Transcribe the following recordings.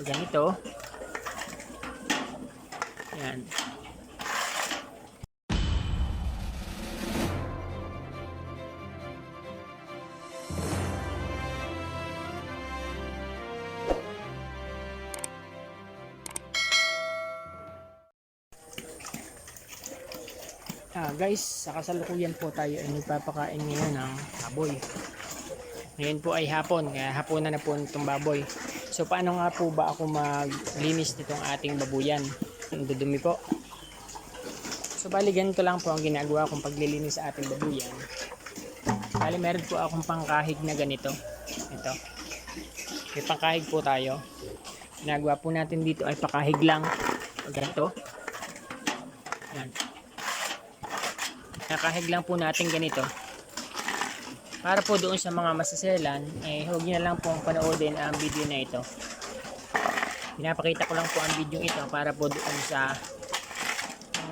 ganito. Yan. Guys, sa kasalukuyan po tayo ay nagpapakain ngayon ng baboy. Ngayon po ay hapon, kaya hapunan na po itong baboy. So paano nga po ba ako maglinis nitong ating babuyan? Ang dudumi po. So bali ganito lang po ang ginagawa kong paglilinis sa ating babuyan. Bali meron po akong pangkahig na ganito. Ito. May pangkahig po tayo. Ginagawa po natin dito ay pakahig lang. Ganito. Yan. Nakahig lang po natin ganito. Para po doon sa mga masaselan, huwag nyo na lang pong panoodin ang video na ito. Pinapakita ko lang po ang video ito para po doon sa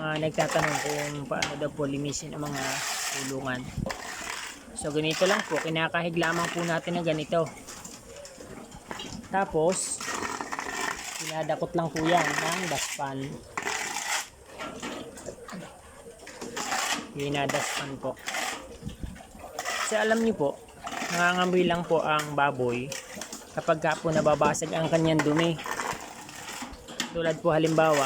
mga nagtatanong kung paano daw po linisin ang mga kulungan. So ganito lang po, kinakahig lamang po natin na ganito. Tapos, pinadakot lang po yan ng dustpan. Pinadaspan po. Kasi alam niyo po, nangangamoy lang po ang baboy kapag ka po nababasag ang kanyang dumi. Tulad po halimbawa,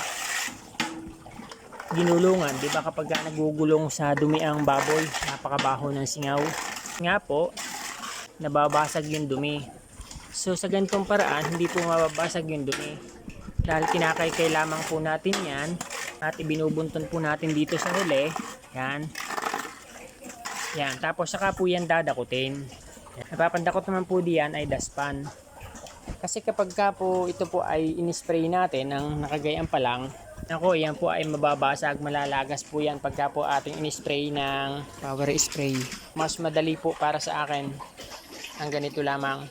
ginulungan, di ba kapag ka nagugulong sa dumi ang baboy, napakabaho ng singaw. Nga po, nababasag yung dumi. So sa ganitong paraan, hindi po mababasag yung dumi. Dahil kinakaykay lamang po natin yan at ibinubunton po natin dito sa huli. Yan. Yan. Tapos saka po yan dadakutin. Napapandakot naman po diyan ay dustpan. Kasi kapag ka po ito po ay inispray natin ng nakagayaan pa lang, ako yan po ay mababasag, malalagas po yan pagka po ating inispray ng power spray. Mas madali po para sa akin ang ganito lamang.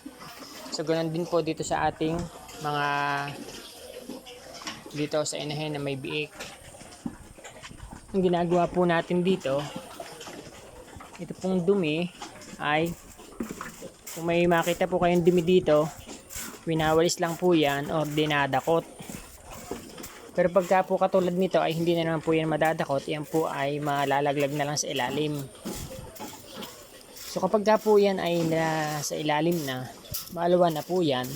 So ganoon din po dito sa ating mga dito sa inahin na may biik. Ang ginagawa po natin dito, ito pong dumi ay kung may makita po kayong dumi dito, winawalis lang po yan o dinadakot. Pero pagka po katulad nito ay hindi na naman po yan madadakot, yan po ay malalaglag na lang sa ilalim. So kapag po yan ay sa ilalim na, maalawan na po yan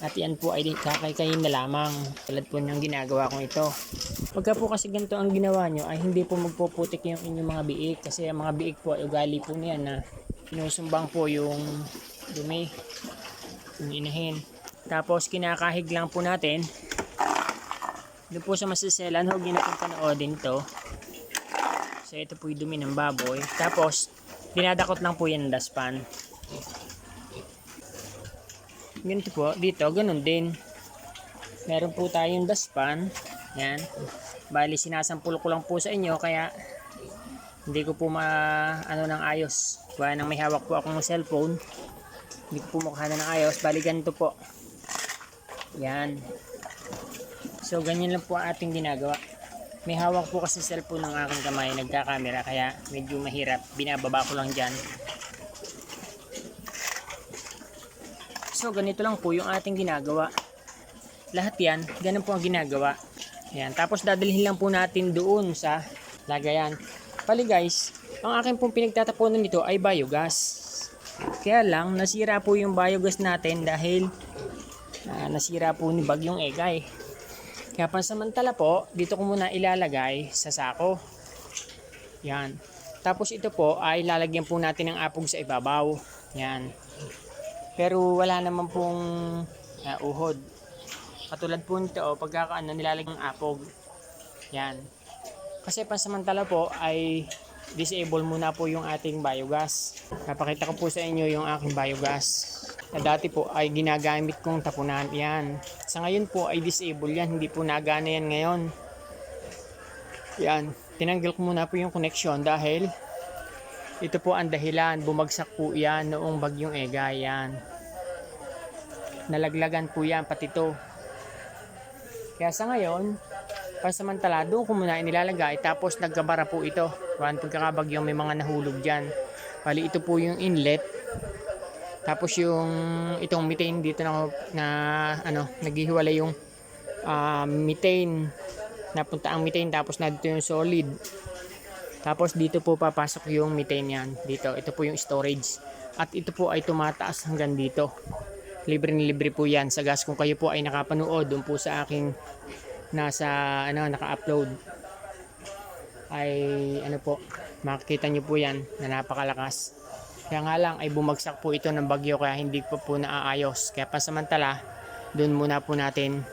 at yan po ay kakaykayin na lamang tulad po ng ginagawa kong ito. Pagka po kasi ganito ang ginawa nyo ay hindi po magpuputik yung inyong mga biik, kasi ang mga biik po ay ugali po niyan na sinusumbang po yung dumi, yung inahin. Tapos kinakahig lang po natin doon po sa masaselan. Huwag nyo na pong panoodin to. So ito po yung dumi ng baboy. Tapos dinadakot lang po yan ng dustpan. Ganito po, dito, ganun din. Meron po tayong dustpan. Yan. Bali, sinasampul ko lang po sa inyo, kaya hindi ko po ano ng ayos. Kaya nang may hawak po akong cellphone, hindi ko po makahana ng ayos. Bali, ganito po. Yan. So, ganyan lang po ating ginagawa. May hawak po kasi cellphone ng aking kamay, nagka-camera, kaya medyo mahirap. Binababa ko lang dyan. So ganito lang po yung ating ginagawa. Lahat yan, ganun po ang ginagawa. Ayan. Tapos dadalhin lang po natin doon sa lagayan. Pali guys, ang akin pong pinagtatapunan nito ay biogas. Kaya lang, nasira po yung biogas natin dahil nasira po ni Bagyong Egay. Kaya pansamantala po, dito ko muna ilalagay sa sako. Yan. Tapos ito po ay lalagyan po natin ng apog sa ibabaw. Yan. Pero wala naman pong uhod. Katulad po nito, pagkakaano nilalagyan ng apog. Yan. Kasi pansamantala po ay disable muna po yung ating biogas. Napakita ko po sa inyo yung aking biogas. Na dati po ay ginagamit kong tapunan. Yan. Sa ngayon po ay disable yan. Hindi po nagana yan ngayon. Yan. Tinanggal ko muna po yung connection dahil ito po ang dahilan, bumagsak po yan noong Bagyong Egay. Yan. Nalaglagan po yan, pati ito. Kaya sa ngayon, pansamantala, doon ko muna inilalagay. Tapos nagkabara po ito. Pagkakabagyong may mga nahulog dyan. Bali ito po yung inlet. Tapos yung itong methane dito na ano, naghihiwalay yung methane, napunta ang methane tapos na dito yung solid. Tapos dito po papasok yung methane yan. Dito, ito po yung storage. At ito po ay tumataas hanggang dito. Libre na libre po yan sa gas. Kung kayo po ay nakapanood doon po sa aking nasa ano, naka-upload, ay ano po, makikita nyo po yan na napakalakas. Kaya nga lang ay bumagsak po ito ng bagyo kaya hindi po naaayos. Kaya pasamantala, doon muna po natin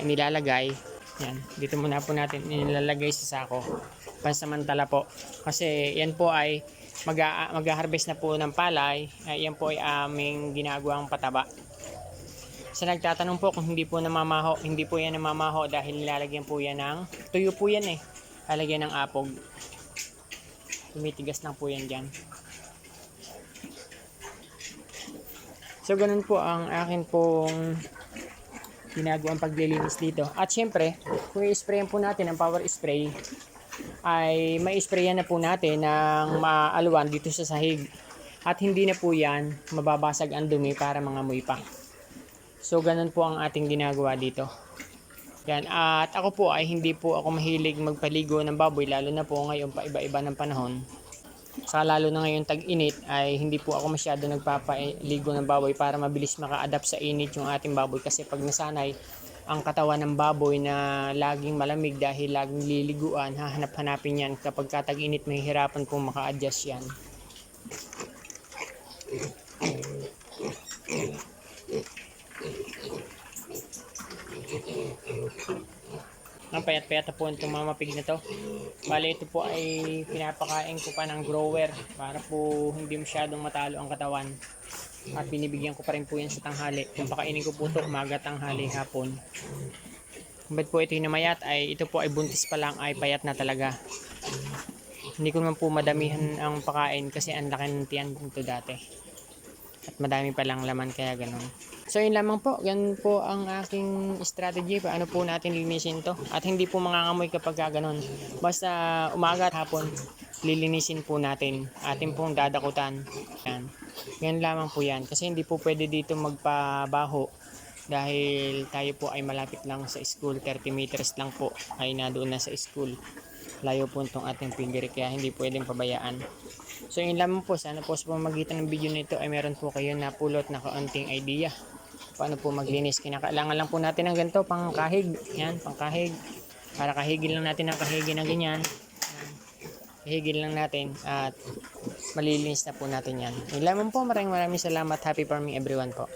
inilalagay. Yan, dito muna po natin inilalagay sa sako. Pansamantala po. Kasi yan po ay mag-harvest na po ng palay. Yan po ay aming ginagawang pataba. Sa nagtatanong po kung hindi po namamaho, hindi po yan namamaho dahil nilalagyan po yan ng tuyo po yan eh. Lalagyan ng apog. Tumitigas lang po yan dyan. So ganun po ang akin pong ginagawang paglilinis dito. At syempre, kung i-sprayan po natin ang power spray, ay may sprayan na po natin ng maalwan dito sa sahig. At hindi na po yan mababasag ang dumi para mangamoy pa. So ganun po ang ating ginagawa dito. Yan. At ako po ay hindi po ako mahilig magpaligo ng baboy, lalo na po ngayon pa iba-iba ng panahon. Saka lalo na ngayon tag-init ay hindi po ako masyado nagpapaligo ng baboy para mabilis maka-adapt sa init yung ating baboy, kasi pag nasanay ang katawan ng baboy na laging malamig dahil laging liliguan, hahanap-hanapin yan. Kapag tag-init mahihirapan pong maka-adjust yan. Ang payat-payat na po itong mamapig na to. Bale, ito po ay pinapakain ko pa ng grower para po hindi masyadong matalo ang katawan. At binibigyan ko pa rin po yan sa tanghali. Kung pakainin ko po ito umaga, tanghali, hapon. Kung ba't po ito namayat ay ito po ay buntis pa lang ay payat na talaga. Hindi ko naman po madamihan ang pakain kasi ang laki ng tiyan ito dati. At madami pa lang laman kaya ganun. So yun lamang po, ganun po ang aking strategy. Paano po natin linisin to. At hindi po mangangamoy kapag ganun. Basta umaga at hapon, lilinisin po natin. Atin pong dadakutan. Yan. Ganun lamang po yan. Kasi hindi po pwede dito magpabaho. Dahil tayo po ay malapit lang sa school. 30 meters lang po ay nadoon na sa school. Layo po itong ating piggery kaya hindi pwedeng pabayaan. So yun lamang po. Sana po sa pamamagitan ng video nito ay meron po kayo na pulot na kaunting idea paano po maglinis. Kinakailangan lang po natin ng ganito, pang kahig. Yan, pang kahig. Para kahigin lang natin ang kahigin na ganyan. Kahigin lang natin at malilinis na po natin yan. Yun lamang po. Maraming salamat. Happy farming everyone po.